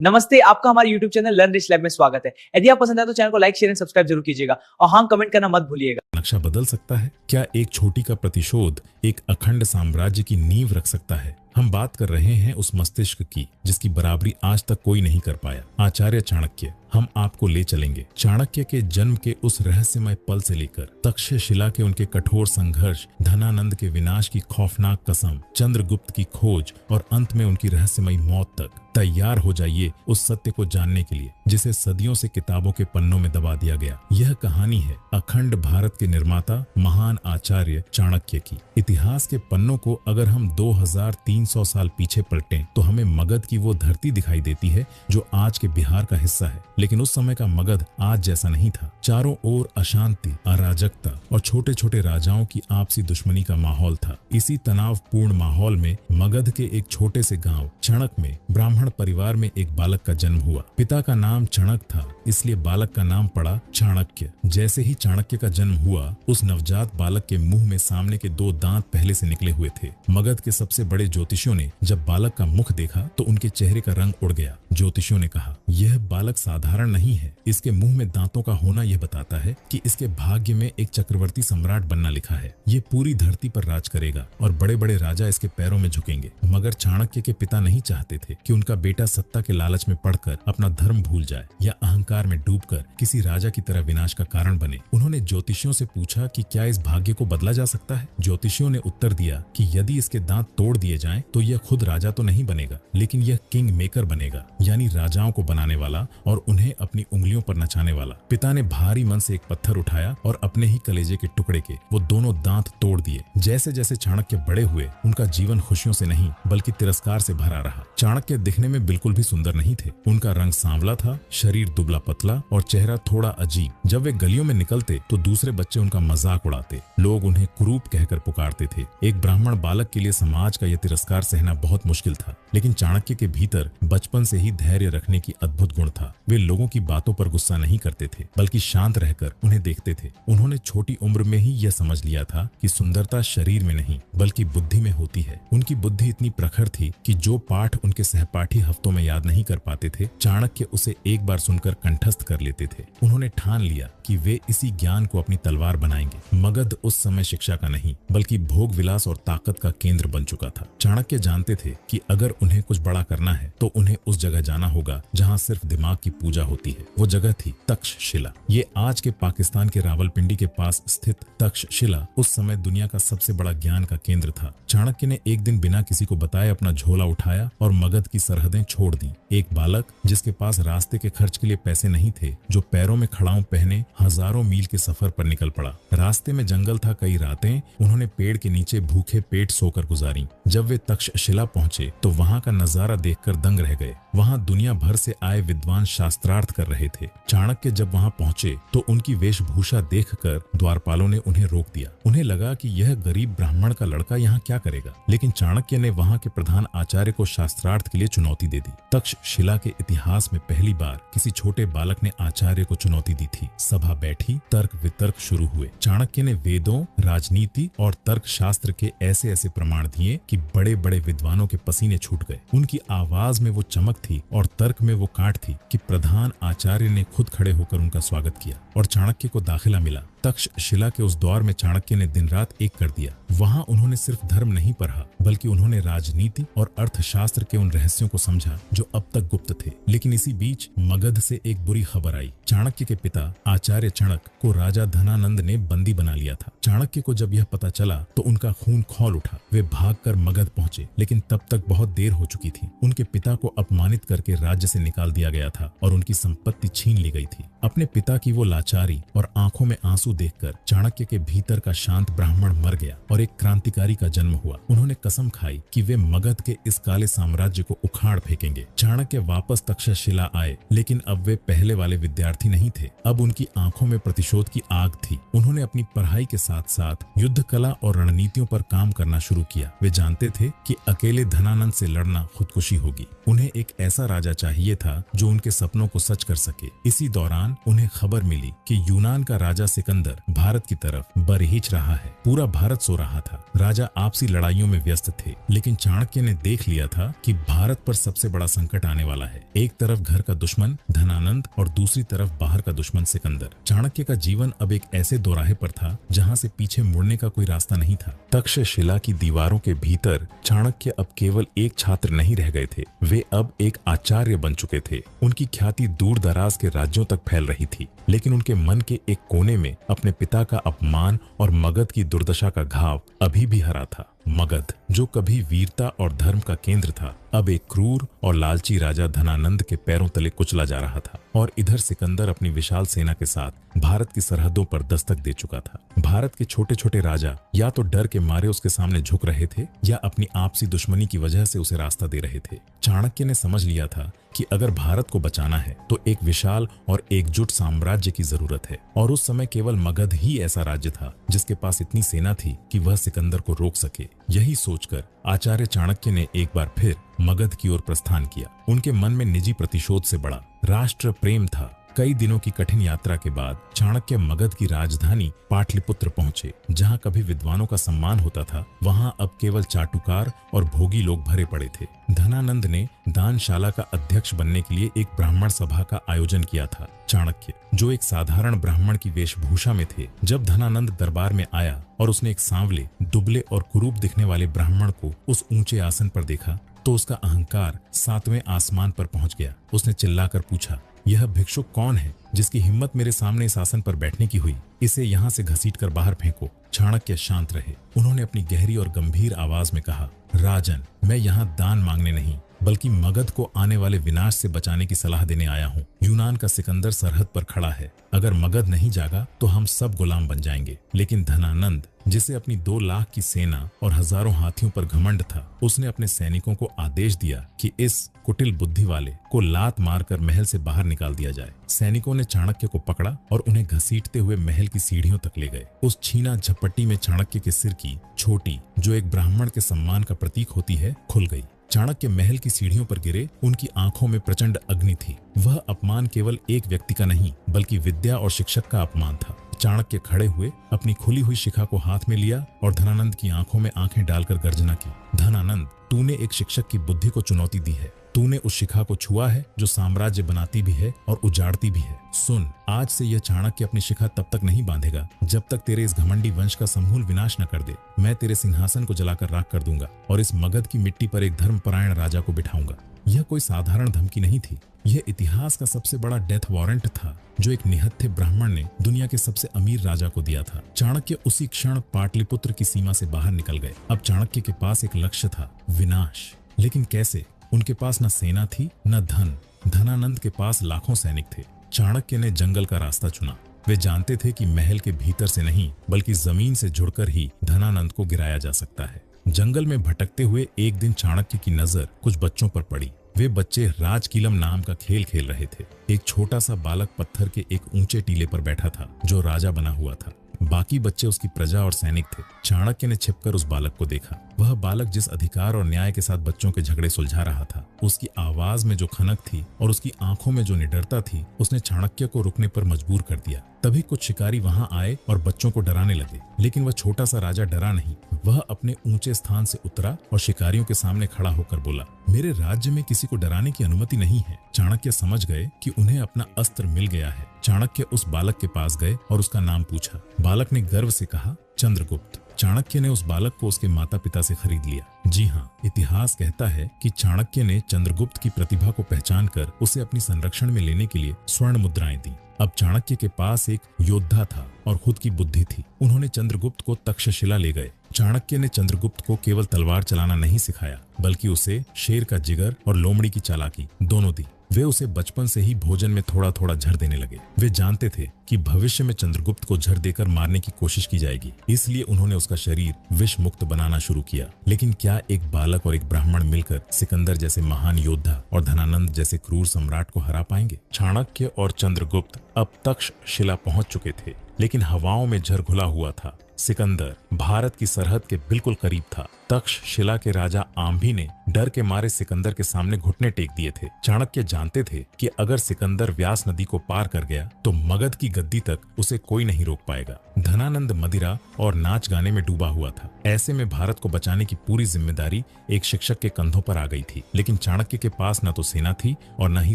नमस्ते, आपका हमारे YouTube channel learn rich lab में स्वागत है। यदि आप पसंद आए तो चैनल को लाइक, शेयर एंड सब्सक्राइब जरूर कीजिएगा और हाँ, कमेंट करना मत भूलिएगा। नक्शा बदल सकता है क्या? एक छोटी का प्रतिशोध एक अखंड साम्राज्य की नींव रख सकता है। हम बात कर रहे हैं उस मस्तिष्क की जिसकी बराबरी आज तक कोई नहीं कर पाया, आचार्य चाणक्य। हम आपको ले चलेंगे चाणक्य के जन्म के उस रहस्यमय पल से लेकर तक्षशिला के उनके कठोर संघर्ष, धनानंद के विनाश की खौफनाक कसम, चंद्रगुप्त की खोज और अंत में उनकी रहस्यमय मौत तक। तैयार हो जाइए उस सत्य को जानने के लिए जिसे सदियों से किताबों के पन्नों में दबा दिया गया। यह कहानी है अखंड भारत के निर्माता महान आचार्य चाणक्य की। इतिहास के पन्नों को अगर हम 2300 साल पीछे पलटें तो हमें मगध की वो धरती दिखाई देती है जो आज के बिहार का हिस्सा है। लेकिन उस समय का मगध आज जैसा नहीं था। चारों ओर अशांति, अराजकता और छोटे छोटे राजाओं की आपसी दुश्मनी का माहौल था। इसी तनावपूर्ण माहौल में मगध के एक छोटे से गांव चणक में ब्राह्मण परिवार में एक बालक का जन्म हुआ। पिता का नाम चणक था, इसलिए बालक का नाम पड़ा चाणक्य। जैसे ही चाणक्य का जन्म हुआ, उस नवजात बालक के मुंह में सामने के 2 दांत पहले से निकले हुए थे। मगध के सबसे बड़े ज्योतिषियों ने जब बालक का मुख देखा तो उनके चेहरे का रंग उड़ गया। ज्योतिषियों ने कहा, यह बालक साधारण नहीं है। इसके मुंह में दांतों का होना यह बताता है कि इसके भाग्य में एक चक्रवर्ती सम्राट बनना लिखा है। ये पूरी धरती पर राज करेगा और बड़े बड़े राजा इसके पैरों में झुकेंगे। मगर चाणक्य के पिता नहीं चाहते थे कि उनका बेटा सत्ता के लालच में पड़कर अपना धर्म भूल जाए या अहंकार में डूबकर किसी राजा की तरह विनाश का कारण बने। उन्होंने ज्योतिषियों से पूछा कि क्या इस भाग्य को बदला जा सकता है। ज्योतिषियों ने उत्तर दिया कि यदि इसके दांत तोड़ दिए जाएं तो यह खुद राजा तो नहीं बनेगा, लेकिन यह किंग मेकर बनेगा, यानी राजाओं को बनाने वाला और उन्हें अपनी उंगलियों पर नचाने वाला। पिता ने भारी मन से एक पत्थर उठाया और अपने ही कलेजे के टुकड़े के वो दोनों दांत तोड़ दिए। जैसे जैसे चाणक्य बड़े हुए, उनका जीवन खुशियों से नहीं बल्कि तिरस्कार से भरा रहा। चाणक्य दिखने में बिल्कुल भी सुंदर नहीं थे। उनका रंग सांवला था, शरीर दुबला पतला और चेहरा थोड़ा अजीब। जब वे गलियों में निकलते तो दूसरे बच्चे उनका मजाक उड़ाते। लोग उन्हें कुरूप कहकर पुकारते थे। एक ब्राह्मण बालक के लिए समाज का यह तिरस्कार सहना बहुत मुश्किल था, लेकिन चाणक्य के भीतर बचपन से ही धैर्य रखने की अद्भुत गुण था। वे लोगों की बातों पर गुस्सा नहीं करते थे, बल्कि शांत रहकर उन्हें देखते थे। उन्होंने छोटी उम्र में ही यह समझ लिया था कि सुंदरता शरीर में नहीं बल्कि बुद्धि में होती है। उनकी बुद्धि इतनी प्रखर थी कि जो पाठ उनके सहपाठी हफ्तों में याद नहीं कर पाते थे, चाणक्य उसे एक बार सुनकर कंठस्थ कर लेते थे। उन्होंने ठान लिया कि वे इसी ज्ञान को अपनी तलवार बनाएंगे। मगध उस समय शिक्षा का नहीं बल्कि भोग विलास और ताकत का केंद्र बन चुका था। चाणक्य जानते थे कि अगर उन्हें कुछ बड़ा करना है तो उन्हें उस जगह जाना होगा जहां सिर्फ दिमाग की पूजा होती है। वो जगह थी तक्षशिला। ये आज के पाकिस्तान के रावलपिंडी के पास स्थित तक्षशिला उस समय दुनिया का सबसे बड़ा ज्ञान का केंद्र था। चाणक्य ने एक दिन बिना किसी को बताए अपना झोला उठाया और मगध की सरहदें छोड़ दी। एक बालक जिसके पास रास्ते के खर्च के लिए पैसे नहीं थे, जो पैरों में खड़ाऊं पहने हजारों मील के सफर पर निकल पड़ा। रास्ते में जंगल था। कई रातें उन्होंने पेड़ के नीचे भूखे पेट सोकर गुजारी। जब वे तक्षशिला पहुंचे तो वहां का नजारा देखकर दंग रह गए। वहां दुनिया भर से आए विद्वान शास्त्रार्थ कर रहे थे। चाणक्य जब वहां पहुंचे तो उनकी वेशभूषा देखकर द्वारपालों ने उन्हें रोक दिया। उन्हें लगा कि यह गरीब ब्राह्मण का लड़का यहाँ क्या करेगा, लेकिन चाणक्य ने वहां के प्रधान आचार्य को शास्त्रार्थ के लिए चुनौती दे दी। तक्षशिला के इतिहास में पहली बार किसी छोटे बालक ने आचार्य को चुनौती दी थी। सभा बैठी, तर्क वितर्क शुरू हुए। चाणक्य ने वेदों, राजनीति और तर्क शास्त्र के ऐसे ऐसे प्रमाण दिए कि बड़े बड़े विद्वानों के पसीने छूट गए। उनकी आवाज में वो चमक थी और तर्क में वो काट थी कि प्रधान आचार्य ने खुद खड़े होकर उनका स्वागत किया और चाणक्य को दाखिला मिला। तक्षशिला के उस दौर में चाणक्य ने दिन रात एक कर दिया। वहां उन्होंने सिर्फ धर्म नहीं पढ़ा बल्कि उन्होंने राजनीति और अर्थशास्त्र के उन रहस्यों को समझा जो अब तक गुप्त थे। लेकिन इसी बीच मगध से एक बुरी खबर आई। चाणक्य के पिता आचार्य चणक को राजा धनानंद ने बंदी बना लिया था। चाणक्य को जब यह पता चला तो उनका खून खौल उठा। वे भागकर मगध पहुंचे, लेकिन तब तक बहुत देर हो चुकी थी। उनके पिता को अपमानित करके राज्य से निकाल दिया गया था और उनकी संपत्ति छीन ली गई थी। अपने पिता की वो लाचारी और आंखों में आंसू देखकर चाणक्य के भीतर का शांत ब्राह्मण मर गया और एक क्रांतिकारी का जन्म हुआ। उन्होंने कसम खाई कि वे मगध के इस काले साम्राज्य को उखाड़ फेंकेंगे। चाणक्य वापस तक्षशिला आए, लेकिन अब वे पहले वाले विद्यार्थी नहीं थे। अब उनकी आंखों में प्रतिशोध की आग थी। उन्होंने अपनी पढ़ाई के साथ साथ युद्ध कला और रणनीतियों पर काम करना शुरू किया। वे जानते थे कि अकेले धनानंद से लड़ना खुदकुशी होगी। उन्हें एक ऐसा राजा चाहिए था जो उनके सपनों को सच कर सके। इसी दौरान उन्हें खबर मिली कि यूनान का राजा सिकंदर सिकंदर भारत की तरफ बरहीच रहा है। पूरा भारत सो रहा था। राजा आपसी लड़ाइयों में व्यस्त थे, लेकिन चाणक्य ने देख लिया था कि भारत पर सबसे बड़ा संकट आने वाला है। एक तरफ घर का दुश्मन धनानंद और दूसरी तरफ बाहर का दुश्मन सिकंदर। चाणक्य का जीवन अब एक ऐसे दोराहे पर था जहां से पीछे मुड़ने का कोई रास्ता नहीं था। तक्षशिला की दीवारों के भीतर चाणक्य अब केवल एक छात्र नहीं रह गए थे, वे अब एक आचार्य बन चुके थे। उनकी ख्याति दूर दराज के राज्यों तक फैल रही थी, लेकिन उनके मन के एक कोने में अपने पिता का अपमान और मगध की दुर्दशा का घाव अभी भी हरा था। मगध, जो कभी वीरता और धर्म का केंद्र था, अब एक क्रूर और लालची राजा धनानंद के पैरों तले कुचला जा रहा था। और इधर सिकंदर अपनी विशाल सेना के साथ भारत की सरहदों पर दस्तक दे चुका था। भारत के छोटे छोटे राजा या तो डर के मारे उसके सामने झुक रहे थे या अपनी आपसी दुश्मनी की वजह से उसे रास्ता दे रहे थे। चाणक्य ने समझ लिया था कि अगर भारत को बचाना है तो एक विशाल और एकजुट साम्राज्य की जरूरत है, और उस समय केवल मगध ही ऐसा राज्य था जिसके पास इतनी सेना थी कि वह सिकंदर को रोक सके। यही सोचकर आचार्य चाणक्य ने एक बार फिर मगध की ओर प्रस्थान किया। उनके मन में निजी प्रतिशोध से बड़ा राष्ट्र प्रेम था। कई दिनों की कठिन यात्रा के बाद चाणक्य मगध की राजधानी पाटलिपुत्र पहुंचे। जहां कभी विद्वानों का सम्मान होता था, वहां अब केवल चाटुकार और भोगी लोग भरे पड़े थे। धनानंद ने दानशाला का अध्यक्ष बनने के लिए एक ब्राह्मण सभा का आयोजन किया था। चाणक्य, जो एक साधारण ब्राह्मण की वेशभूषा में थे, जब धनानंद दरबार में आया और उसने एक सांवले, दुबले और कुरूप दिखने वाले ब्राह्मण को उस ऊंचे आसन पर देखा तो उसका अहंकार 7वें आसमान पर पहुंच गया। उसने चिल्लाकर पूछा, यह भिक्षुक कौन है जिसकी हिम्मत मेरे सामने इस आसन पर बैठने की हुई? इसे यहाँ से घसीटकर बाहर फेंको। चाणक्य शांत रहे। उन्होंने अपनी गहरी और गंभीर आवाज में कहा, राजन, मैं यहाँ दान मांगने नहीं बल्कि मगध को आने वाले विनाश से बचाने की सलाह देने आया हूँ। यूनान का सिकंदर सरहद पर खड़ा है। अगर मगध नहीं जागा तो हम सब गुलाम बन जाएंगे। लेकिन धनानंद, जिसे अपनी 2 लाख की सेना और हजारों हाथियों पर घमंड था, उसने अपने सैनिकों को आदेश दिया कि इस कुटिल बुद्धि वाले को लात मारकर महल से बाहर निकाल दिया जाए। सैनिकों ने चाणक्य को पकड़ा और उन्हें घसीटते हुए महल की सीढ़ियों तक ले गए। उस छीना झपट्टी में चाणक्य के सिर की छोटी, जो एक ब्राह्मण के सम्मान का प्रतीक होती है, खुल गई। चाणक्य महल की सीढ़ियों पर गिरे। उनकी आंखों में प्रचंड अग्नि थी। वह अपमान केवल एक व्यक्ति का नहीं बल्कि विद्या और शिक्षक का अपमान था। चाणक्य खड़े हुए अपनी खुली हुई शिखा को हाथ में लिया और धनानंद की आंखों में आंखें डालकर गर्जना की, धनानंद, तूने एक शिक्षक की बुद्धि को चुनौती दी है। तूने उस शिखा को छुआ है जो साम्राज्य बनाती भी है और उजाड़ती भी है। सुन, आज से यह चाणक्य अपनी शिखा तब तक नहीं बांधेगा जब तक तेरे इस घमंडी वंश का समूल विनाश न कर दे। मैं तेरे सिंहासन को जलाकर राख कर दूंगा और इस मगध की मिट्टी पर एक धर्मपरायण राजा को बिठाऊंगा। यह कोई साधारण धमकी नहीं थी, यह इतिहास का सबसे बड़ा डेथ वारंट था जो एक निहत्थे ब्राह्मण ने दुनिया के सबसे अमीर राजा को दिया था। चाणक्य उसी क्षण पाटलिपुत्र की सीमा से बाहर निकल गए। अब चाणक्य के पास एक लक्ष्य था, विनाश। लेकिन कैसे? उनके पास न सेना थी न धन। धनानंद के पास लाखों सैनिक थे। चाणक्य ने जंगल का रास्ता चुना। वे जानते थे कि महल के भीतर से नहीं बल्कि जमीन से जुड़कर ही धनानंद को गिराया जा सकता है। जंगल में भटकते हुए एक दिन चाणक्य की नजर कुछ बच्चों पर पड़ी। वे बच्चे राजकीलम नाम का खेल खेल रहे थे। एक छोटा सा बालक पत्थर के एक ऊंचे टीले पर बैठा था जो राजा बना हुआ था। बाकी बच्चे उसकी प्रजा और सैनिक थे। चाणक्य ने छिपकर उस बालक को देखा। वह बालक जिस अधिकार और न्याय के साथ बच्चों के झगड़े सुलझा रहा था, उसकी आवाज में जो खनक थी और उसकी आंखों में जो निडरता थी, उसने चाणक्य को रुकने पर मजबूर कर दिया। तभी कुछ शिकारी वहां आए और बच्चों को डराने लगे, लेकिन वह छोटा सा राजा डरा नहीं। वह अपने ऊंचे स्थान से उतरा और शिकारियों के सामने खड़ा होकर बोला, मेरे राज्य में किसी को डराने की अनुमति नहीं है। चाणक्य समझ गए कि उन्हें अपना अस्त्र मिल गया है। चाणक्य उस बालक के पास गए और उसका नाम पूछा। बालक ने गर्व से कहा, चंद्रगुप्त। चाणक्य ने उस बालक को उसके माता पिता से खरीद लिया। जी हाँ, इतिहास कहता है कि चाणक्य ने चंद्रगुप्त की प्रतिभा को पहचान कर उसे अपनी संरक्षण में लेने के लिए स्वर्ण मुद्राएं दी। अब चाणक्य के पास एक योद्धा था और खुद की बुद्धि थी। उन्होंने चंद्रगुप्त को तक्षशिला ले गए। चाणक्य ने चंद्रगुप्त को केवल तलवार चलाना नहीं सिखाया बल्कि उसे शेर का जिगर और लोमड़ी की चालाकी दोनों दी। वे उसे बचपन से ही भोजन में थोड़ा थोड़ा झर देने लगे। वे जानते थे कि भविष्य में चंद्रगुप्त को झर देकर मारने की कोशिश की जाएगी, इसलिए उन्होंने उसका शरीर विष मुक्त बनाना शुरू किया। लेकिन क्या एक बालक और एक ब्राह्मण मिलकर सिकंदर जैसे महान योद्धा और धनानंद जैसे क्रूर सम्राट को हरा पाएंगे? चाणक्य और चंद्रगुप्त अब तक्षशिला पहुंच चुके थे, लेकिन हवाओं में झर घुला हुआ था। सिकंदर भारत की सरहद के बिल्कुल करीब था। तक्षशिला के राजा आम्भी ने डर के मारे सिकंदर के सामने घुटने टेक दिए थे। चाणक्य जानते थे कि अगर सिकंदर व्यास नदी को पार कर गया तो मगध की गद्दी तक उसे कोई नहीं रोक पाएगा। धनानंद मदिरा और नाच गाने में डूबा हुआ था। ऐसे में भारत को बचाने की पूरी जिम्मेदारी एक शिक्षक के कंधों पर आ गई थी। लेकिन चाणक्य के पास न तो सेना थी और न ही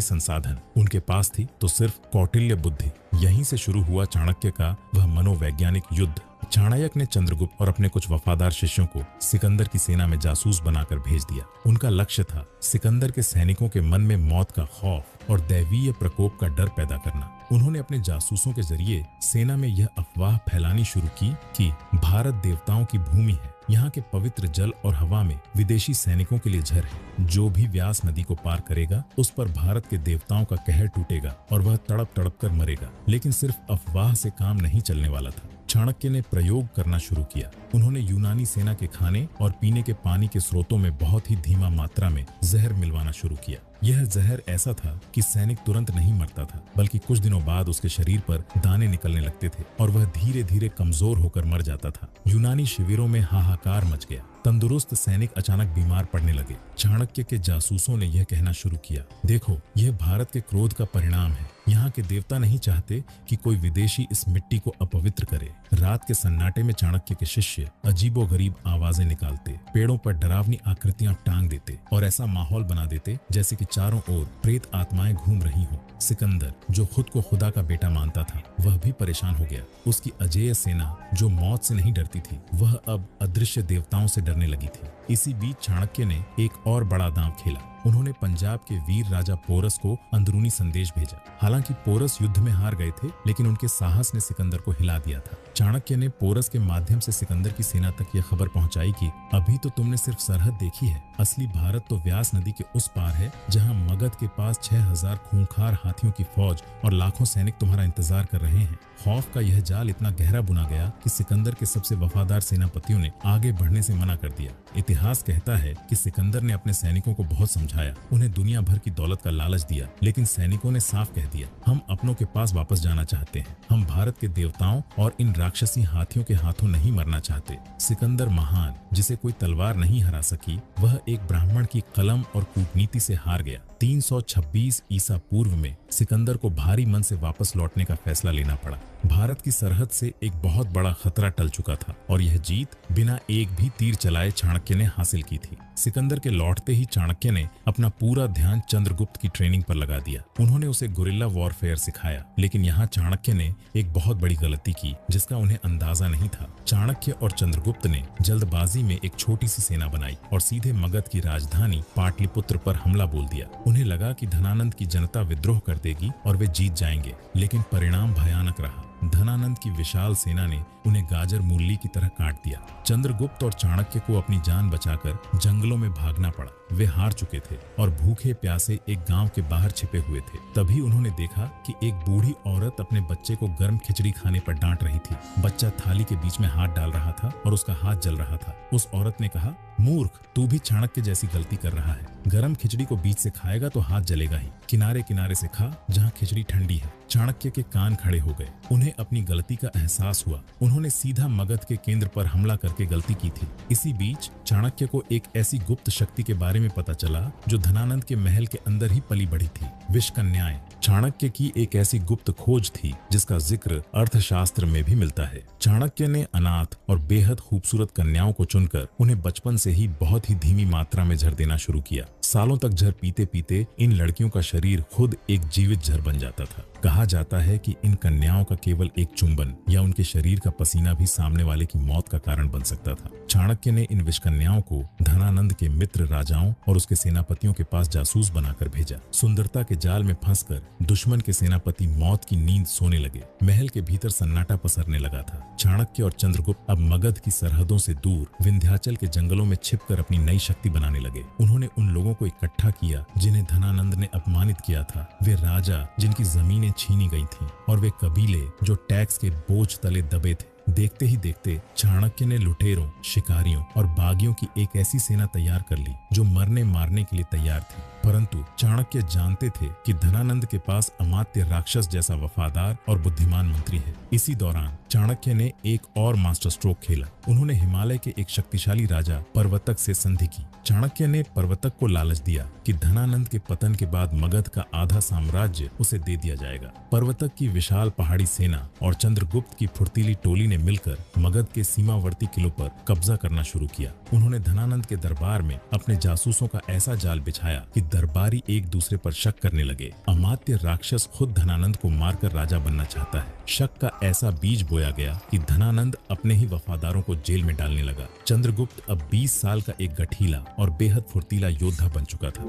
संसाधन। उनके पास थी तो सिर्फ कौटिल्य बुद्धि। यहीं से शुरू हुआ चाणक्य का वह मनोवैज्ञानिक युद्ध। चाणक्य ने चंद्रगुप्त और अपने कुछ वफादार शिष्यों को सिकंदर की सेना में जासूस बनाकर भेज दिया। उनका लक्ष्य था सिकंदर के सैनिकों के मन में मौत का खौफ और दैवीय प्रकोप का डर पैदा करना। उन्होंने अपने जासूसों के जरिए सेना में यह अफवाह फैलानी शुरू की कि भारत देवताओं की भूमि है। यहाँ के पवित्र जल और हवा में विदेशी सैनिकों के लिए झर है। जो भी व्यास नदी को पार करेगा उस पर भारत के देवताओं का कहर टूटेगा और वह तड़प तड़प कर मरेगा। लेकिन सिर्फ अफवाह से काम नहीं चलने वाला था। चाणक्य ने प्रयोग करना शुरू किया। उन्होंने यूनानी सेना के खाने और पीने के पानी के स्रोतों में बहुत ही धीमा मात्रा में जहर मिलवाना शुरू किया। यह जहर ऐसा था कि सैनिक तुरंत नहीं मरता था, बल्कि कुछ दिनों बाद उसके शरीर पर दाने निकलने लगते थे और वह धीरे धीरे कमजोर होकर मर जाता था। यूनानी शिविरों में हाहाकार मच गया। तंदुरुस्त सैनिक अचानक बीमार पड़ने लगे। चाणक्य के जासूसों ने यह कहना शुरू किया, देखो, यह भारत के क्रोध का परिणाम है। यहाँ के देवता नहीं चाहते कि कोई विदेशी इस मिट्टी को अपवित्र करे। रात के सन्नाटे में चाणक्य के शिष्य अजीबोगरीब आवाजें निकालते, पेड़ों पर डरावनी आकृतियां टांग देते और ऐसा माहौल बना देते जैसे कि चारों ओर प्रेत आत्माएं घूम रही हों। सिकंदर, जो खुद को खुदा का बेटा मानता था, वह भी परेशान हो गया। उसकी अजेय सेना, जो मौत से नहीं डरती थी, वह अब अदृश्य देवताओं से डरने लगी थी। इसी बीच चाणक्य ने एक और बड़ा दांव खेला। उन्होंने पंजाब के वीर राजा पोरस को अंदरूनी संदेश भेजा। हालांकि पोरस युद्ध में हार गए थे, लेकिन उनके साहस ने सिकंदर को हिला दिया था। चाणक्य ने पोरस के माध्यम से सिकंदर की सेना तक यह खबर पहुंचाई कि अभी तो तुमने सिर्फ सरहद देखी है, असली भारत तो व्यास नदी के उस पार है, जहां मगध के पास 6000 खूंखार हाथियों की फौज और लाखों सैनिक तुम्हारा इंतजार कर रहे हैं। खौफ का यह जाल इतना गहरा बुना गया कि सिकंदर के सबसे वफादार सेनापतियों ने आगे बढ़ने से मना कर दिया। इतिहास कहता है कि सिकंदर ने अपने सैनिकों को बहुत समझाया, उन्हें दुनिया भर की दौलत का लालच दिया, लेकिन सैनिकों ने साफ कह दिया, हम अपनों के पास वापस जाना चाहते हैं। हम भारत के देवताओं और इन राक्षसी हाथियों के हाथों नहीं मरना चाहते। सिकंदर महान, जिसे कोई तलवार नहीं हरा सकी, वह एक ब्राह्मण की कलम और कूटनीति से हार गया। 326 ईसा पूर्व में सिकंदर को भारी मन से वापस लौटने का फैसला लेना पड़ा। भारत की सरहद से एक बहुत बड़ा खतरा टल चुका था और यह जीत बिना एक भी तीर चलाए चाणक्य ने हासिल की थी। सिकंदर के लौटते ही चाणक्य ने अपना पूरा ध्यान चंद्रगुप्त की ट्रेनिंग पर लगा दिया। उन्होंने उसे गुरिल्ला वॉरफेयर सिखाया। लेकिन यहाँ चाणक्य ने एक बहुत बड़ी गलती की जिसका उन्हें अंदाजा नहीं था। चाणक्य और चंद्रगुप्त ने जल्दबाजी में एक छोटी सी सेना बनाई और सीधे मगध की राजधानी पाटलिपुत्र पर हमला बोल दिया। उन्हें लगा कि धनानंद की जनता विद्रोह कर देगी और वे जीत जाएंगे, लेकिन परिणाम भयानक रहा। धनानंद की विशाल सेना ने उन्हें गाजर मूली की तरह काट दिया। चंद्रगुप्त और चाणक्य को अपनी जान बचाकर जंगलों में भागना पड़ा। वे हार चुके थे और भूखे प्यासे एक गांव के बाहर छिपे हुए थे। तभी उन्होंने देखा कि एक बूढ़ी औरत अपने बच्चे को गर्म खिचड़ी खाने पर डांट रही थी। बच्चा थाली के बीच में हाथ डाल रहा था और उसका हाथ जल रहा था। उस औरत ने कहा, मूर्ख, तू भी चाणक्य जैसी गलती कर रहा है। गरम खिचड़ी को बीच से खाएगा तो हाथ जलेगा ही। किनारे किनारे से खा, जहाँ खिचड़ी ठंडी है। चाणक्य के कान खड़े हो गए। उन्हें अपनी गलती का एहसास हुआ। उन्होंने सीधा मगध के केंद्र पर हमला करके गलती की थी। इसी बीच चाणक्य को एक ऐसी गुप्त शक्ति के बारे में पता चला जो धनानंद के महल के अंदर ही पली बढ़ी थी, विषकन्याएं। चाणक्य की एक ऐसी गुप्त खोज थी जिसका जिक्र अर्थशास्त्र में भी मिलता है। चाणक्य ने अनाथ और बेहद खूबसूरत कन्याओं को चुनकर उन्हें बचपन से ही बहुत ही धीमी मात्रा में झर देना शुरू किया। सालों तक झर पीते पीते इन लड़कियों का शरीर खुद एक जीवित झर बन जाता था। कहा जाता है कि इन कन्याओं का केवल एक चुंबन या उनके शरीर का पसीना भी सामने वाले की मौत का कारण बन सकता था। चाणक्य ने इन विषकन्याओं को धनानंद के मित्र राजाओं और उसके सेनापतियों के पास जासूस बनाकर भेजा। सुंदरता के जाल में फंसकर दुश्मन के सेनापति मौत की नींद सोने लगे। महल के भीतर सन्नाटा पसरने लगा था। चाणक्य और चंद्रगुप्त अब मगध की सरहदों से दूर विंध्याचल के जंगलों में छिपकर अपनी नई शक्ति बनाने लगे। उन्होंने उन लोगों को इकट्ठा किया जिन्हें धनानंद ने अपमानित किया था, वे राजा जिनकी जमीनें छीनी गई थीं, और वे कबीले जो टैक्स के बोझ तले दबे थे। देखते ही देखते चाणक्य ने लुटेरों, शिकारियों और बागियों की एक ऐसी सेना तैयार कर ली जो मरने मारने के लिए तैयार थी। परंतु चाणक्य जानते थे कि धनानंद के पास अमात्य राक्षस जैसा वफादार और बुद्धिमान मंत्री है। इसी दौरान चाणक्य ने एक और मास्टर स्ट्रोक खेला। उन्होंने हिमालय के एक शक्तिशाली राजा परवतक से संधि की। चाणक्य ने परवतक को लालच दिया कि धनानंद के पतन के बाद मगध का आधा साम्राज्य उसे दे दिया जाएगा। परवतक की विशाल पहाड़ी सेना और चंद्रगुप्त की फुर्तीली टोली ने मिलकर मगध के सीमावर्ती किलों पर कब्जा करना शुरू किया। उन्होंने धनानंद के दरबार में अपने जासूसों का ऐसा जाल बिछाया कि दरबारी एक दूसरे पर शक करने लगे। अमात्य राक्षस खुद धनानंद को मारकर राजा बनना चाहता है। शक का ऐसा बीज बोया गया कि धनानंद अपने ही वफादारों को जेल में डालने लगा। चंद्रगुप्त अब 20 साल का एक गठीला और बेहद फुर्तीला योद्धा बन चुका था।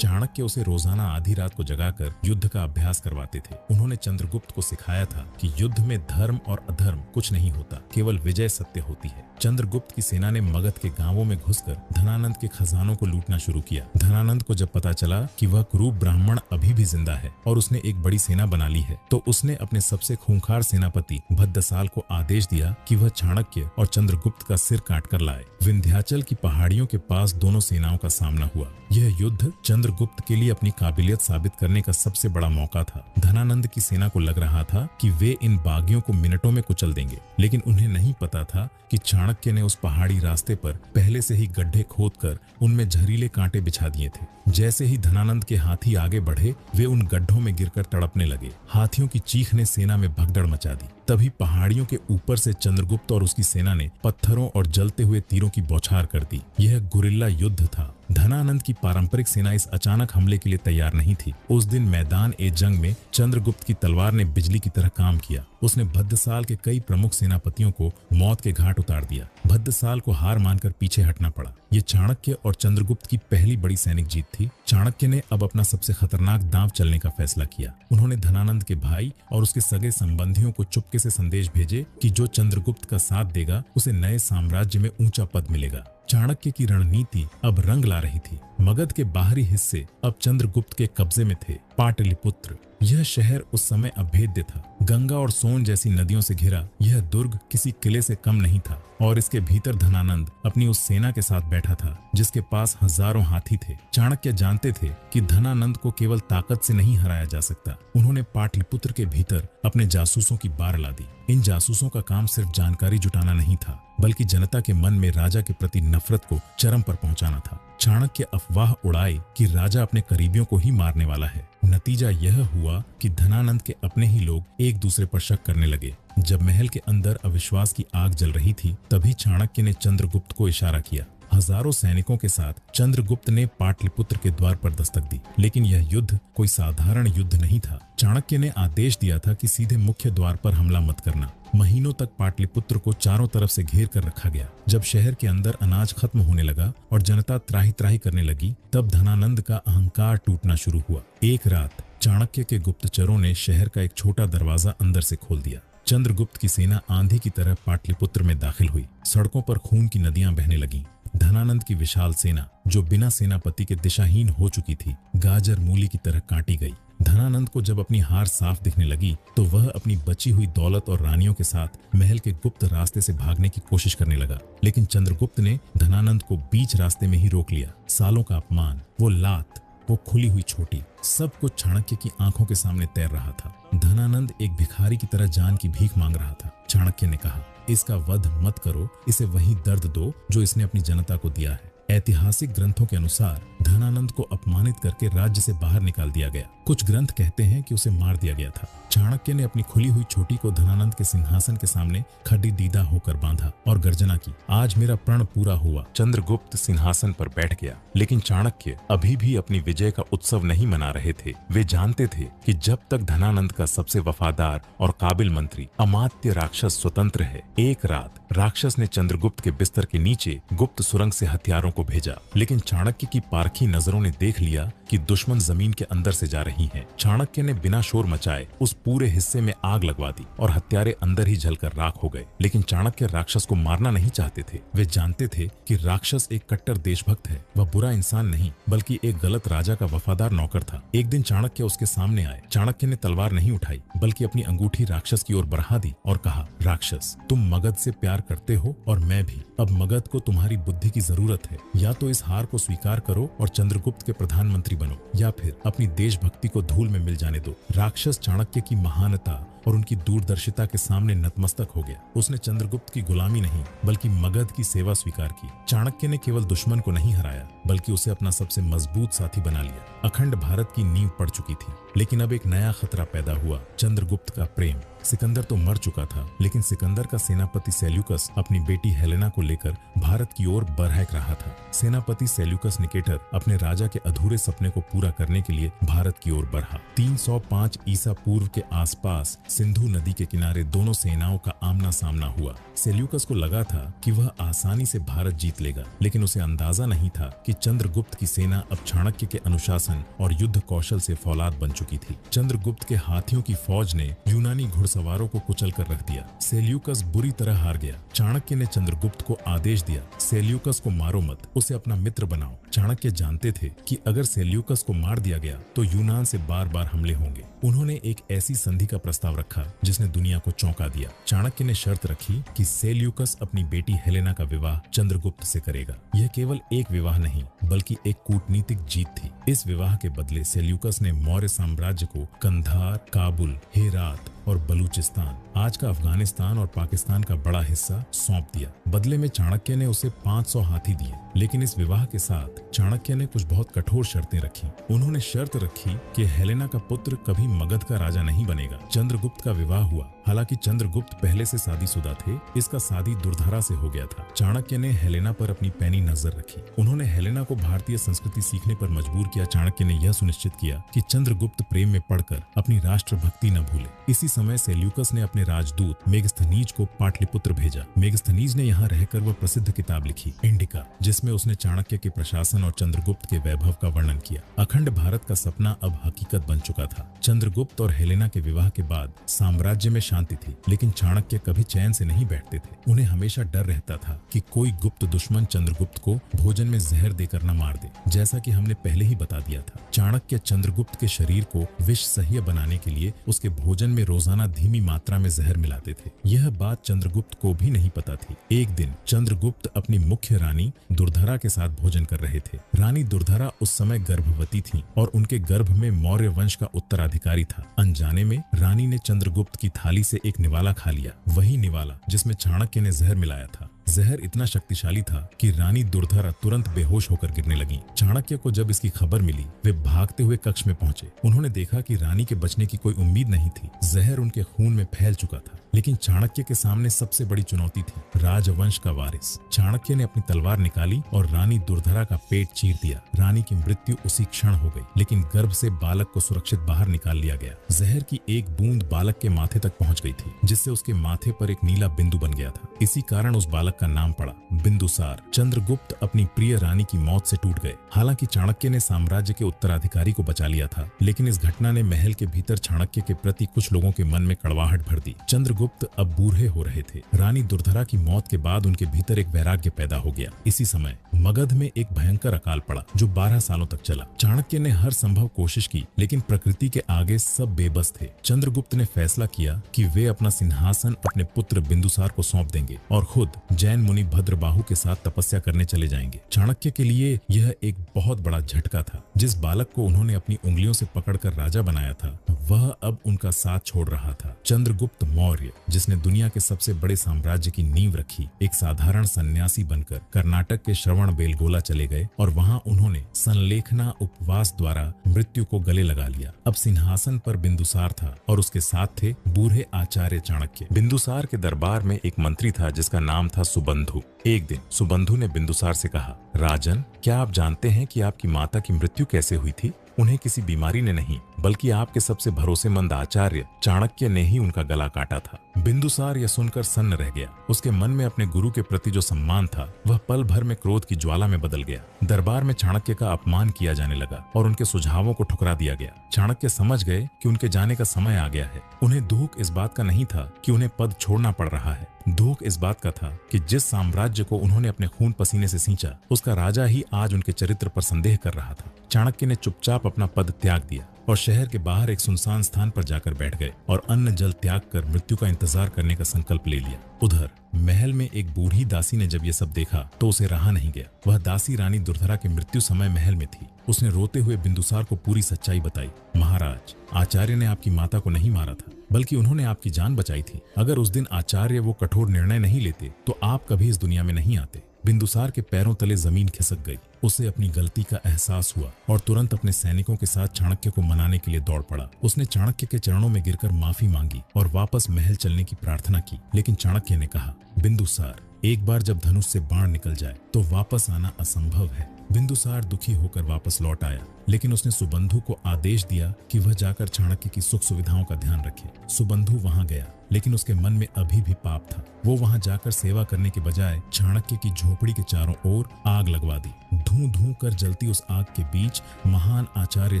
चाणक्य उसे रोजाना आधी रात को जगाकर युद्ध का अभ्यास करवाते थे। उन्होंने चंद्रगुप्त को सिखाया था कि युद्ध में धर्म और अधर्म कुछ नहीं होता, केवल विजय सत्य होती है। चंद्रगुप्त की सेना ने मगध के गांवों में घुसकर धनानंद के खजानों को लूटना शुरू किया। धनानंद को जब पता चला कि वह कुरूप ब्राह्मण अभी भी जिंदा है और उसने एक बड़ी सेना बना ली है, तो उसने अपने सबसे खूंखार सेनापति भद्दसाल को आदेश दिया कि वह चाणक्य और चंद्रगुप्त का सिर काट कर लाए। विंध्याचल की पहाड़ियों के पास दोनों सेनाओं का सामना हुआ। यह युद्ध चंद्रगुप्त के लिए अपनी काबिलियत साबित करने का सबसे बड़ा मौका था। धनानंद की सेना को लग रहा था कि वे इन बागियों को मिनटों में कुचल देंगे, लेकिन उन्हें नहीं पता था कि चाणक्य ने उस पहाड़ी रास्ते पर पहले से ही गड्ढे खोदकर उनमें जहरीले कांटे बिछा दिए थे। जैसे ही धनानंद के हाथी आगे बढ़े, वे उन गड्ढों में गिरकर तड़पने लगे। हाथियों की चीख ने सेना में भगदड़ मचा दी। तभी पहाड़ियों के ऊपर से चंद्रगुप्त और उसकी सेना ने पत्थरों और जलते हुए तीरों की बौछार कर दी। यह गुरिल्ला युद्ध था। धनानंद की पारंपरिक सेना इस अचानक हमले के लिए तैयार नहीं थी। उस दिन मैदान ए जंग में चंद्रगुप्त की तलवार ने बिजली की तरह काम किया। उसने भद्दसाल के कई प्रमुख सेनापतियों को मौत के घाट उतार दिया। भद्दसाल को हार मानकर पीछे हटना पड़ा। ये चाणक्य और चंद्रगुप्त की पहली बड़ी सैनिक जीत थी। चाणक्य ने अब अपना सबसे खतरनाक दांव चलने का फैसला किया। उन्होंने धनानंद के भाई और उसके सगे संबंधियों को चुपके से संदेश भेजे कि जो चंद्रगुप्त का साथ देगा उसे नए साम्राज्य में ऊंचा पद मिलेगा। चाणक्य की रणनीति अब रंग ला रही थी। मगध के बाहरी हिस्से अब चंद्रगुप्त के कब्जे में थे। पाटलिपुत्र, यह शहर उस समय अभेद्य था। गंगा और सोन जैसी नदियों से घिरा यह दुर्ग किसी किले से कम नहीं था और इसके भीतर धनानंद अपनी उस सेना के साथ बैठा था जिसके पास हजारों हाथी थे। चाणक्य जानते थे कि धनानंद को केवल ताकत से नहीं हराया जा सकता। उन्होंने पाटलिपुत्र के भीतर अपने जासूसों की बार ला दी। इन जासूसों का काम सिर्फ जानकारी जुटाना नहीं था, बल्कि जनता के मन में राजा के प्रति नफरत को चरम पर पहुंचाना था। चाणक्य अफवाह उड़ाए कि राजा अपने करीबियों को ही मारने वाला है। नतीजा यह हुआ कि धनानंद के अपने ही लोग एक दूसरे पर शक करने लगे। जब महल के अंदर अविश्वास की आग जल रही थी, तभी चाणक्य ने चंद्रगुप्त को इशारा किया। हजारों सैनिकों के साथ चंद्रगुप्त ने पाटलिपुत्र के द्वार पर दस्तक दी। लेकिन यह युद्ध कोई साधारण युद्ध नहीं था। चाणक्य ने आदेश दिया था कि सीधे मुख्य द्वार पर हमला मत करना। महीनों तक पाटलिपुत्र को चारों तरफ से घेर कर रखा गया। जब शहर के अंदर अनाज खत्म होने लगा और जनता त्राही त्राही करने लगी, तब धनानंद का अहंकार टूटना शुरू हुआ। एक रात चाणक्य के गुप्तचरों ने शहर का एक छोटा दरवाजा अंदर से खोल दिया। चंद्रगुप्त की सेना आंधी की तरह पाटलिपुत्र में दाखिल हुई। सड़कों पर खून की नदियां बहने लगीं। धनानंद की विशाल सेना, जो बिना सेनापति के दिशाहीन हो चुकी थी, गाजर मूली की तरह काटी गई। धनानंद को जब अपनी हार साफ दिखने लगी, तो वह अपनी बची हुई दौलत और रानियों के साथ महल के गुप्त रास्ते से भागने की कोशिश करने लगा। लेकिन चंद्रगुप्त ने धनानंद को बीच रास्ते में ही रोक लिया। सालों का अपमान, वो लात, वो खुली हुई छोटी, सब कुछ चाणक्य की आंखों के सामने तैर रहा था। धनानंद एक भिखारी की तरह जान की भीख मांग रहा था। चाणक्य ने कहा, इसका वध मत करो, इसे वही दर्द दो जो इसने अपनी जनता को दिया है। ऐतिहासिक ग्रंथों के अनुसार धनानंद को अपमानित करके राज्य से बाहर निकाल दिया गया। कुछ ग्रंथ कहते हैं कि उसे मार दिया गया था। चाणक्य ने अपनी खुली हुई छोटी को धनानंद के सिंहासन के सामने खड़ी दीदा होकर बांधा और गर्जना की, आज मेरा प्रण पूरा हुआ। चंद्रगुप्त सिंहासन पर बैठ गया, लेकिन चाणक्य अभी भी अपनी विजय का उत्सव नहीं मना रहे थे। वे जानते थे कि जब तक धनानंद का सबसे वफादार और काबिल मंत्री अमात्य राक्षस स्वतंत्र है। एक रात राक्षस ने चंद्रगुप्त के बिस्तर के नीचे गुप्त सुरंग से हथियारों को भेजा, लेकिन चाणक्य की पारखी नजरों ने देख लिया कि दुश्मन जमीन के अंदर से जा रही हैं। चाणक्य ने बिना शोर मचाए उस पूरे हिस्से में आग लगवा दी और हत्यारे अंदर ही जलकर राख हो गए। लेकिन चाणक्य राक्षस को मारना नहीं चाहते थे। वे जानते थे कि राक्षस एक कट्टर देशभक्त है। वह बुरा इंसान नहीं, बल्कि एक गलत राजा का वफादार नौकर था। एक दिन चाणक्य उसके सामने आए। चाणक्य ने तलवार नहीं उठाई, बल्कि अपनी अंगूठी राक्षस की ओर बढ़ा दी और कहा, राक्षस, तुम मगध से प्यार करते हो और मैं भी। अब मगध को तुम्हारी बुद्धि की जरूरत है। या तो इस हार को स्वीकार करो और चंद्रगुप्त के प्रधानमंत्री बनो, या फिर अपनी देशभक्ति को धूल में मिल जाने दो। राक्षस चाणक्य की महानता और उनकी दूरदर्शिता के सामने नतमस्तक हो गया। उसने चंद्रगुप्त की गुलामी नहीं बल्कि मगध की सेवा स्वीकार की। चाणक्य ने केवल दुश्मन को नहीं हराया बल्कि उसे अपना सबसे मजबूत साथी बना लिया। अखंड भारत की नींव पड़ चुकी थी, लेकिन अब एक नया खतरा पैदा हुआ, चंद्रगुप्त का प्रेम। सिकंदर तो मर चुका था, लेकिन सिकंदर का सेनापति सेल्यूकस अपनी बेटी हेलेना को लेकर भारत की ओर बरहक रहा था। सेनापति सेल्यूकस निकेटर अपने राजा के अधूरे सपने को पूरा करने के लिए भारत की ओर बढ़ा। 305 ईसा पूर्व के आसपास सिंधु नदी के किनारे दोनों सेनाओं का आमना सामना हुआ। सेल्यूकस को लगा था कि वह आसानी से भारत जीत लेगा, लेकिन उसे अंदाजा नहीं था कि चंद्रगुप्त की सेना अब चाणक्य के अनुशासन और युद्ध कौशल से फौलाद बन चुकी थी। चंद्रगुप्त के हाथियों की फौज ने यूनानी घुड़सवारों को कुचल कर रख दिया। सेल्यूकस बुरी तरह हार गया। चाणक्य ने चंद्रगुप्त को आदेश दिया, सेल्यूकस को मारो मत, उसे अपना मित्र बनाओ। चाणक्य जानते थे कि अगर सेल्यूकस को मार दिया गया तो यूनान से बार बार हमले होंगे। उन्होंने एक ऐसी संधि का प्रस्ताव रखा जिसने दुनिया को चौंका दिया। चाणक्य ने शर्त रखी कि सेल्यूकस अपनी बेटी हेलेना का विवाह चंद्रगुप्त से करेगा। यह केवल एक विवाह नहीं बल्कि एक कूटनीतिक जीत थी। इस विवाह के बदले सेल्यूकस ने मौर्य साम्राज्य को कंधार, काबुल, हेरात और बलूचिस्तान, आज का अफगानिस्तान और पाकिस्तान का बड़ा हिस्सा सौंप दिया। बदले में चाणक्य ने उसे 500 हाथी दिए। लेकिन इस विवाह के साथ चाणक्य ने कुछ बहुत कठोर शर्तें रखी। उन्होंने शर्त रखी कि हेलेना का पुत्र कभी मगध का राजा नहीं बनेगा। चंद्रगुप्त का विवाह हुआ। हालांकि चंद्रगुप्त पहले से शादीशुदा थे, इसका शादी दुर्धरा से हो गया था। चाणक्य ने हेलेना पर अपनी पैनी नजर रखी। उन्होंने हेलेना को भारतीय संस्कृति सीखने पर मजबूर किया। चाणक्य ने यह सुनिश्चित किया कि चंद्रगुप्त प्रेम में पड़कर अपनी राष्ट्रभक्ति न भूले। इसी समय सेल्यूकस ने अपने राजदूत मेगस्थनीज को पाटलिपुत्र भेजा। मेगस्थनीज ने यहाँ रहकर वह प्रसिद्ध किताब लिखी, इंडिका, जिसमें उसने चाणक्य के प्रशासन और चंद्रगुप्त के वैभव का वर्णन किया। अखंड भारत का सपना अब हकीकत बन चुका था। चंद्रगुप्त और हेलेना के विवाह के बाद साम्राज्य में शांति थी, लेकिन चाणक्य कभी चैन से नहीं बैठते थे। उन्हें हमेशा डर रहता था कि कोई गुप्त दुश्मन चंद्रगुप्त को भोजन में जहर देकर न मार दे। जैसा कि हमने पहले ही बता दिया था, चाणक्य चंद्रगुप्त के शरीर को विष सह्य बनाने के लिए उसके भोजन में रोजाना धीमी मात्रा में जहर मिलाते थे। यह बात चंद्रगुप्त को भी नहीं पता थी। एक दिन चंद्रगुप्त अपनी मुख्य रानी दुर्धरा के साथ भोजन कर रहे थे। रानी दुर्धरा उस समय गर्भवती थी और उनके गर्भ में मौर्य वंश का उत्तराधिकारी था। अनजाने में रानी ने चंद्रगुप्त की थाली से एक निवाला खा लिया, वही निवाला जिसमें चाणक्य ने जहर मिलाया था। जहर इतना शक्तिशाली था कि रानी दुर्धरा तुरंत बेहोश होकर गिरने लगी। चाणक्य को जब इसकी खबर मिली, वे भागते हुए कक्ष में पहुंचे। उन्होंने देखा कि रानी के बचने की कोई उम्मीद नहीं थी। जहर उनके खून में फैल चुका था। लेकिन चाणक्य के सामने सबसे बड़ी चुनौती थी राजवंश का वारिस। चाणक्य ने अपनी तलवार निकाली और रानी दुर्धरा का पेट चीर दिया। रानी की मृत्यु उसी क्षण हो गई, लेकिन गर्भ से बालक को सुरक्षित बाहर निकाल लिया गया। जहर की एक बूंद बालक के माथे तक पहुंच गई थी, जिससे उसके माथे पर एक नीला बिंदु बन गया था। इसी कारण उस बालक का नाम पड़ा बिंदुसार। चंद्रगुप्त अपनी प्रिय रानी की मौत से टूट गए। हालांकि चाणक्य ने साम्राज्य के उत्तराधिकारी को बचा लिया था, लेकिन इस घटना ने महल के भीतर चाणक्य के प्रति कुछ लोगों के मन में कड़वाहट भर दी। चंद्रगुप्त अब बूढ़े हो रहे थे। रानी दुर्धरा की मौत के बाद उनके भीतर एक वैराग्य पैदा हो गया। इसी समय मगध में एक भयंकर अकाल पड़ा जो 12 सालों तक चला। चाणक्य ने हर संभव कोशिश की, लेकिन प्रकृति के आगे सब बेबस थे। चंद्रगुप्त ने फैसला किया कि वे अपना सिंहासन अपने पुत्र बिंदुसार को सौंप देंगे और खुद जैन मुनि भद्रबाहु के साथ तपस्या करने चले जाएंगे। चाणक्य के लिए यह एक बहुत बड़ा झटका था। जिस बालक को उन्होंने अपनी उंगलियों से पकड़कर राजा बनाया था, वह अब उनका साथ छोड़ रहा था। चंद्रगुप्त मौर्य, जिसने दुनिया के सबसे बड़े साम्राज्य की नींव रखी, एक साधारण सन्यासी बनकर कर्नाटक के श्रवण बेलगोला चले गए और वहां उन्होंने संलेखना उपवास द्वारा मृत्यु को गले लगा लिया। अब सिंहासन पर बिंदुसार था और उसके साथ थे बूढ़े आचार्य चाणक्य। बिंदुसार के दरबार में एक मंत्री था जिसका नाम था सुबंधु। एक दिन सुबंधु ने बिंदुसार से कहा, राजन, क्या आप जानते हैं कि आपकी माता की मृत्यु कैसे हुई थी? उन्हें किसी बीमारी ने नहीं, बल्कि आपके सबसे भरोसेमंद आचार्य चाणक्य ने ही उनका गला काटा था। बिंदुसार यह सुनकर सन्न रह गया। उसके मन में अपने गुरु के प्रति जो सम्मान था, वह पल भर में क्रोध की ज्वाला में बदल गया। दरबार में चाणक्य का अपमान किया जाने लगा और उनके सुझावों को ठुकरा दिया गया। चाणक्य समझ गए कि उनके जाने का समय आ गया है। उन्हें दुख इस बात का नहीं था कि उन्हें पद छोड़ना पड़ रहा है। दुख इस बात का था कि जिस साम्राज्य को उन्होंने अपने खून पसीने से सींचा, उसका राजा ही आज उनके चरित्र पर संदेह कर रहा था। चाणक्य ने चुपचाप अपना पद त्याग दिया। और शहर के बाहर एक सुनसान स्थान पर जाकर बैठ गए और अन्न जल त्याग कर मृत्यु का इंतजार करने का संकल्प ले लिया। उधर महल में एक बूढ़ी दासी ने जब ये सब देखा तो उसे रहा नहीं गया। वह दासी रानी दुर्धरा के मृत्यु समय महल में थी। उसने रोते हुए बिंदुसार को पूरी सच्चाई बताई। महाराज, आचार्य ने आपकी माता को नहीं मारा था, बल्कि उन्होंने आपकी जान बचाई थी। अगर उस दिन आचार्य वो कठोर निर्णय नहीं लेते तो आप कभी इस दुनिया में नहीं आते। बिंदुसार के पैरों तले जमीन खिसक गई। उसे अपनी गलती का एहसास हुआ और तुरंत अपने सैनिकों के साथ चाणक्य को मनाने के लिए दौड़ पड़ा। उसने चाणक्य के चरणों में गिरकर माफी मांगी और वापस महल चलने की प्रार्थना की। लेकिन चाणक्य ने कहा, बिंदुसार, एक बार जब धनुष से बाण निकल जाए तो वापस आना असंभव है। बिंदुसार दुखी होकर वापस लौट आया, लेकिन उसने सुबंधु को आदेश दिया कि वह जाकर चाणक्य की सुख सुविधाओं का ध्यान रखे। सुबंधु वहां गया, लेकिन उसके मन में अभी भी पाप था। वो वहां जाकर सेवा करने के बजाय चाणक्य की झोपड़ी के चारों ओर आग लगवा दी। धूं धूं कर जलती उस आग के बीच महान आचार्य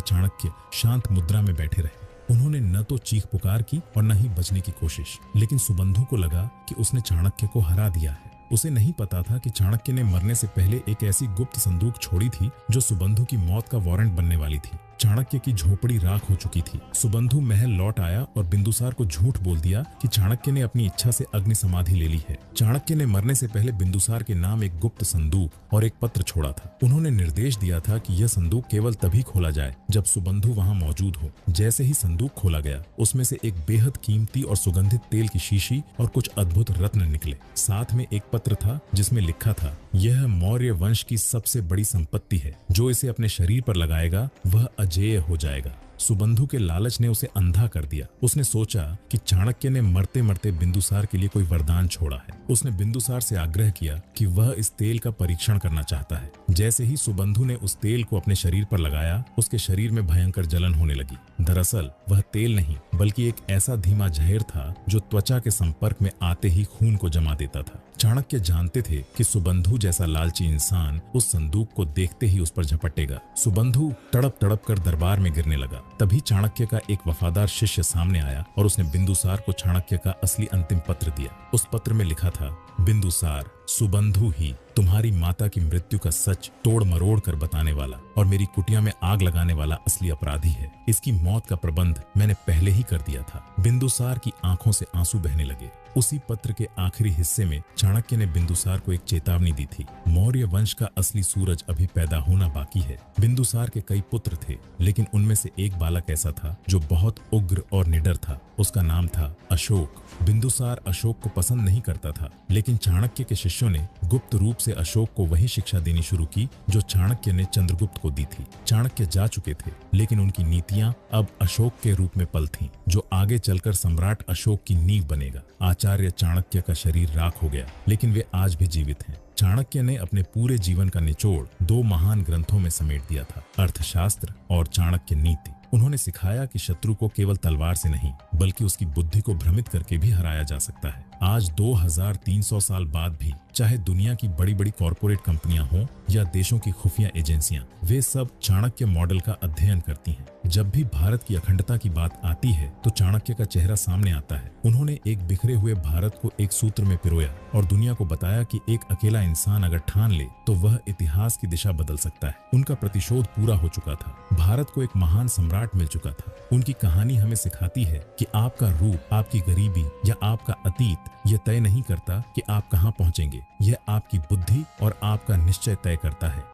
चाणक्य शांत मुद्रा में बैठे रहे। उन्होंने न तो चीख पुकार की और न ही बचने की कोशिश, लेकिन सुबंधु को लगा कि उसने चाणक्य को हरा दिया है। उसे नहीं पता था कि चाणक्य ने मरने से पहले एक ऐसी गुप्त संदूक छोड़ी थी जो सुबंधु की मौत का वारंट बनने वाली थी। चाणक्य की झोपड़ी राख हो चुकी थी। सुबंधु महल लौट आया और बिंदुसार को झूठ बोल दिया कि चाणक्य ने अपनी इच्छा से अग्नि समाधि ले ली है। चाणक्य ने मरने से पहले बिंदुसार के नाम एक गुप्त संदूक और एक पत्र छोड़ा था। उन्होंने निर्देश दिया था कि यह संदूक केवल तभी खोला जाए जब सुबंधु वहां मौजूद हो। जैसे ही संदूक खोला गया, उसमें से एक बेहद कीमती और सुगंधित तेल की शीशी और कुछ अद्भुत रत्न निकले। साथ में एक पत्र था जिसमें लिखा था, यह मौर्य वंश की सबसे बड़ी संपत्ति है। जो इसे अपने शरीर पर लगाएगा वह अजेय हो जाएगा। सुबंधु के लालच ने उसे अंधा कर दिया। उसने सोचा कि चाणक्य ने मरते मरते बिंदुसार के लिए कोई वरदान छोड़ा है। उसने बिंदुसार से आग्रह किया कि वह इस तेल का परीक्षण करना चाहता है। जैसे ही सुबंधु ने उस तेल को अपने शरीर पर लगाया, उसके शरीर में भयंकर जलन होने लगी। दरअसल वह तेल नहीं, बल्कि एक ऐसा धीमा जहर था जो त्वचा के संपर्क में आते ही खून को जमा देता था। चाणक्य जानते थे कि सुबंधु जैसा लालची इंसान उस संदूक को देखते ही उस पर झपटेगा। सुबंधु तड़प तड़प कर दरबार में गिरने लगा। तभी चाणक्य का एक वफादार शिष्य सामने आया और उसने बिंदुसार को चाणक्य का असली अंतिम पत्र दिया। उस पत्र में लिखा था, बिंदुसार, सुबंधु ही तुम्हारी माता की मृत्यु का सच तोड़ मरोड़ कर बताने वाला और मेरी कुटिया में आग लगाने वाला असली अपराधी है। इसकी मौत का प्रबंध मैंने पहले ही कर दिया था। बिंदुसार की आंखों से आंसू बहने लगे। उसी पत्र के आखिरी हिस्से में चाणक्य ने बिंदुसार को एक चेतावनी दी थी। मौर्य वंश का असली सूरज अभी पैदा होना बाकी है। बिंदुसार के कई पुत्र थे, लेकिन उनमें से एक बालक ऐसा था जो बहुत उग्र और निडर था। उसका नाम था अशोक। बिंदुसार अशोक को पसंद नहीं करता था, लेकिन चाणक्य के शिष्यों ने गुप्त रूप से अशोक को वही शिक्षा देनी शुरू की जो चाणक्य ने चंद्रगुप्त को दी थी। चाणक्य जा चुके थे, लेकिन उनकी नीतियां अब अशोक के रूप में पल थीं, जो आगे चलकर सम्राट अशोक की नींव बनेगा। आचार्य चाणक्य का शरीर राख हो गया, लेकिन वे आज भी जीवित हैं। चाणक्य ने अपने पूरे जीवन का निचोड़ 2 महान ग्रंथों में समेट दिया था, अर्थशास्त्र और चाणक्य नीति। उन्होंने सिखाया कि शत्रु को केवल तलवार से नहीं, बल्कि उसकी बुद्धि को भ्रमित करके भी हराया जा सकता है। आज 2300 साल बाद भी, चाहे दुनिया की बड़ी बड़ी कॉरपोरेट कंपनियां हों या देशों की खुफिया एजेंसियां, वे सब चाणक्य मॉडल का अध्ययन करती हैं। जब भी भारत की अखंडता की बात आती है तो चाणक्य का चेहरा सामने आता है। उन्होंने एक बिखरे हुए भारत को एक सूत्र में पिरोया और दुनिया को बताया कि एक अकेला इंसान अगर ठान ले तो वह इतिहास की दिशा बदल सकता है। उनका प्रतिशोध पूरा हो चुका था। भारत को एक महान सम्राट मिल चुका था। उनकी कहानी हमें सिखाती है कि आपका रूप, आपकी गरीबी या आपका अतीत यह तय नहीं करता कि आप कहां पहुंचेंगे। यह आपकी बुद्धि और आपका निश्चय तय करता है।